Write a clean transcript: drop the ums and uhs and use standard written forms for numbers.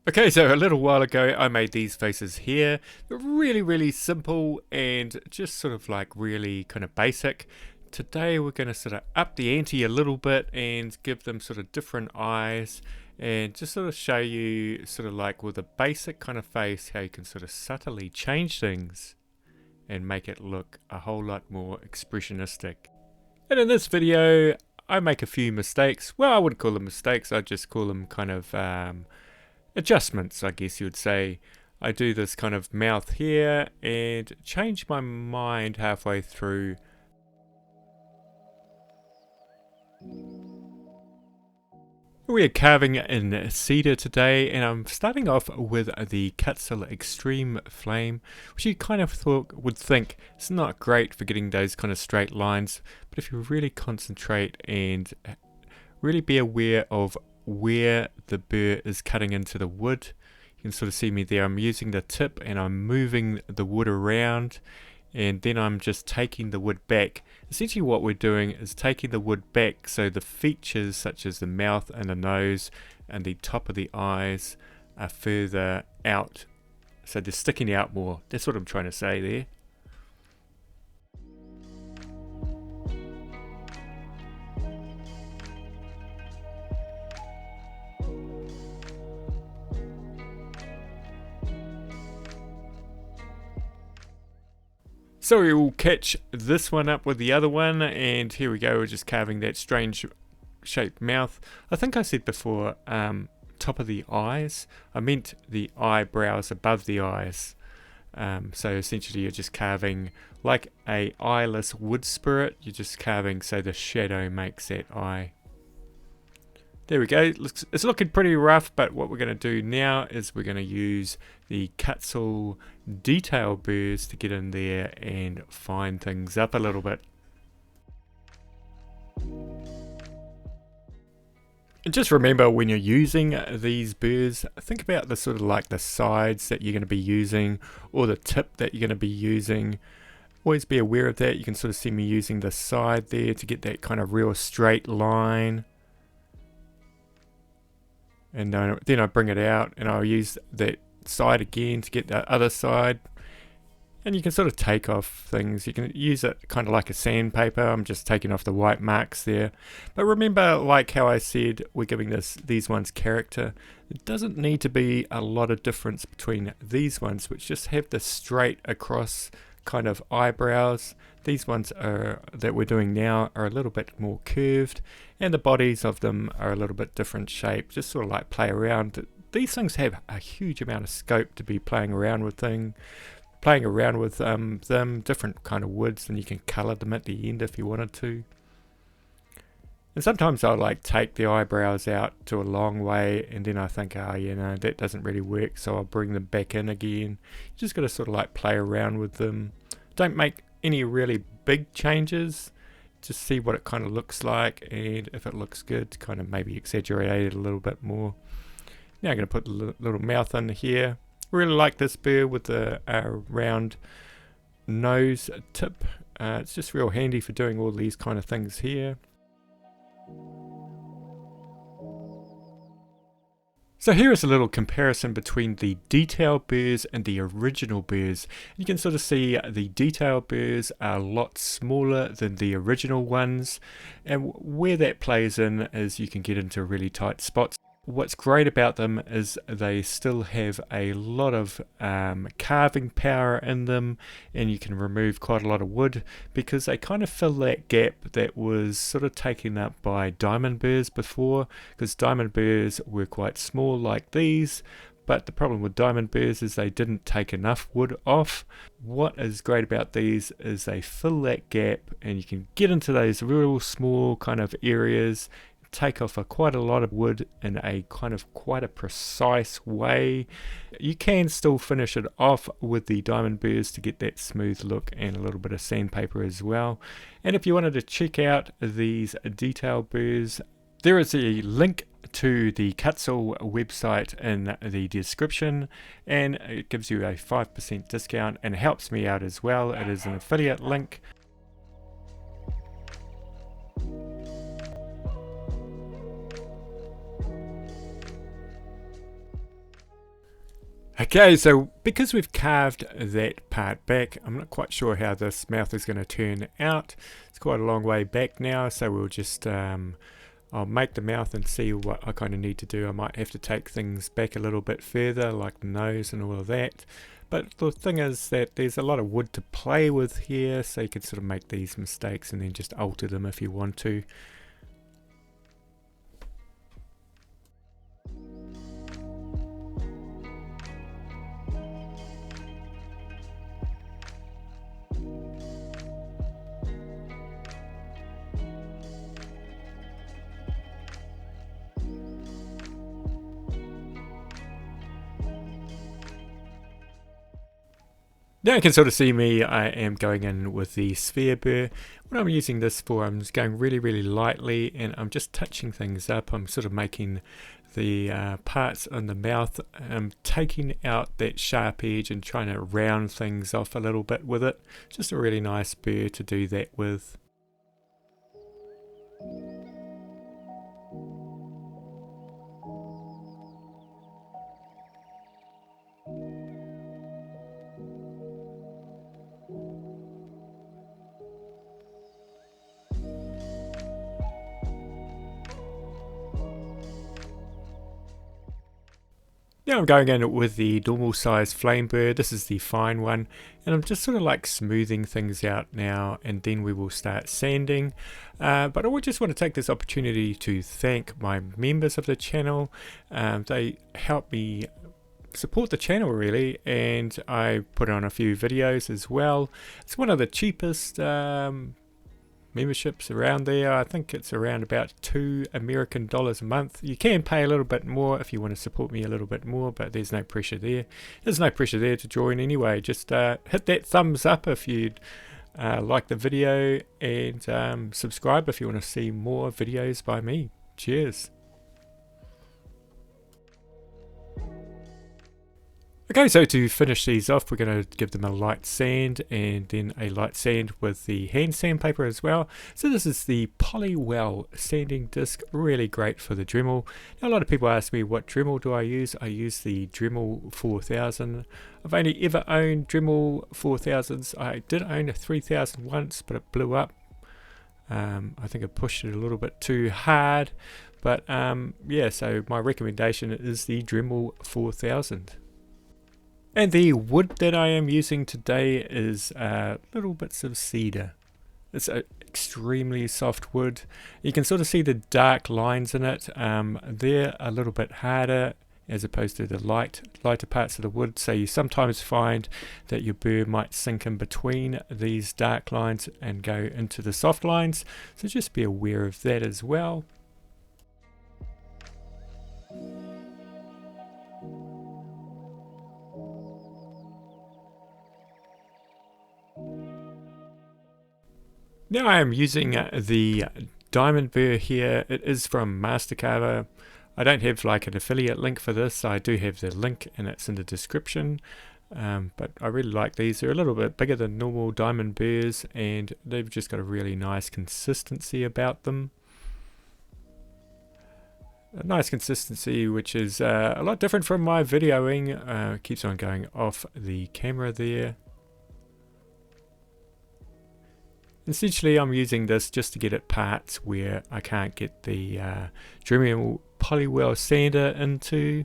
Okay, so a little while ago I made these faces here. They're really simple and just sort of like really kind of basic. Today we're going to sort of up the ante a little bit and give them sort of different eyes and just sort of show you sort of like with a basic kind of face how you can sort of subtly change things and make it look a whole lot more expressionistic. And in this video I make a few mistakes. Well, I wouldn't call them mistakes, I'd just call them kind of adjustments, I guess you would say. I do this kind of mouth here and change my mind halfway through. We are carving in cedar today, and I'm starting off with the Kutzall Extreme flame, which you kind of would think it's not great for getting those kind of straight lines, but if you really concentrate and really be aware of where the burr is cutting into the wood, you can sort of see me there. I'm using the tip and I'm moving the wood around, and then I'm just taking the wood back. Essentially what we're doing is taking the wood back so the features such as the mouth and the nose and the top of the eyes are further out, so they're sticking out more. That's what I'm trying to say there. So we will catch this one up with the other one, and here we go, we're just carving that strange shaped mouth. I think I said before top of the eyes. I meant the eyebrows above the eyes. So essentially you're just carving like a eyeless wood spirit. You're just carving so the shadow makes that eye. There we go. It's looking pretty rough, but what we're going to do now is we're going to use the Kutzall detail burrs to get in there and fine things up a little bit. And just remember, when you're using these burrs, think about the sort of like the sides that you're going to be using or the tip that you're going to be using. Always be aware of that. You can sort of see me using the side there to get that kind of real straight line. And then I bring it out and I'll use that side again to get the other side. And you can sort of take off things. You can use it kind of like a sandpaper. I'm just taking off the white marks there. But remember, like how I said, we're giving these ones character. It doesn't need to be a lot of difference between these ones, which just have the straight across kind of eyebrows. These ones that we're doing now are a little bit more curved, and the bodies of them are a little bit different shape. Just sort of like play around. These things have a huge amount of scope to be playing around with them, different kind of woods, and you can color them at the end if you wanted to. And sometimes I'll like take the eyebrows out to a long way, and then I think, that doesn't really work, so I'll bring them back in again. You just got to sort of like play around with them. Don't make any really big changes. Just see what it kind of looks like, and if it looks good, kind of maybe exaggerate it a little bit more. Now I'm going to put a little mouth in here. Really like this burr with the round nose tip. It's just real handy for doing all these kind of things here. So here is a little comparison between the detail burrs and the original burrs. You can sort of see the detail burrs are a lot smaller than the original ones, and where that plays in is you can get into really tight spots. What's great about them is they still have a lot of carving power in them, and you can remove quite a lot of wood because they kind of fill that gap that was sort of taken up by diamond burrs before, because diamond burrs were quite small like these. But the problem with diamond burrs is they didn't take enough wood off. What is great about these is they fill that gap, and you can get into those real small kind of areas, take off quite a lot of wood in a kind of quite a precise way. You can still finish it off with the diamond burrs to get that smooth look, and a little bit of sandpaper as well. And if you wanted to check out these detail burrs, there is a link to the Kutzall website in the description, and it gives you a 5% discount and helps me out as well. It is an affiliate link. Okay, so because we've carved that part back, I'm not quite sure how this mouth is going to turn out. It's quite a long way back now, so we'll just I'll make the mouth and see what I kind of need to do. I might have to take things back a little bit further, like the nose and all of that. But the thing is that there's a lot of wood to play with here, so you can sort of make these mistakes and then just alter them if you want to. Now you can sort of see me, I am going in with the sphere burr. What I'm using this for, I'm just going really lightly and I'm just touching things up. I'm sort of making the parts on the mouth. I'm taking out that sharp edge and trying to round things off a little bit with it. Just a really nice burr to do that with. Now I'm going in with the normal size flame burr. This is the fine one, and I'm just sort of like smoothing things out now, and then we will start sanding. But I would just want to take this opportunity to thank my members of the channel. They help me support the channel really, and I put on a few videos as well. It's one of the cheapest memberships around there. I think it's around about $2 American a month. You can pay a little bit more if you want to support me a little bit more, but there's no pressure there. There's no pressure there to join anyway. Just hit that thumbs up if you'd like the video, and subscribe if you want to see more videos by me. Cheers. Okay, so to finish these off, we're going to give them a light sand and then a light sand with the hand sandpaper as well. So this is the POLIWELL sanding disc, really great for the Dremel. Now a lot of people ask me, what Dremel do I use? I use the Dremel 4000. I've only ever owned Dremel 4000s. I did own a 3000 once, but it blew up. I think I pushed it a little bit too hard. But yeah, so my recommendation is the Dremel 4000. And the wood that I am using today is little bits of cedar. It's an extremely soft wood. You can sort of see the dark lines in it. They're a little bit harder as opposed to the lighter parts of the wood. So you sometimes find that your burr might sink in between these dark lines and go into the soft lines. So just be aware of that as well. Now I am using the diamond burr here. It is from Mastercarver. I don't have like an affiliate link for this. I do have the link and it's in the description. But I really like these. They're a little bit bigger than normal diamond burrs and they've just got a really nice consistency about them. A nice consistency which is a lot different from my videoing. Keeps on going off the camera there. Essentially I'm using this just to get at parts where I can't get the Dremel POLIWELL sander into.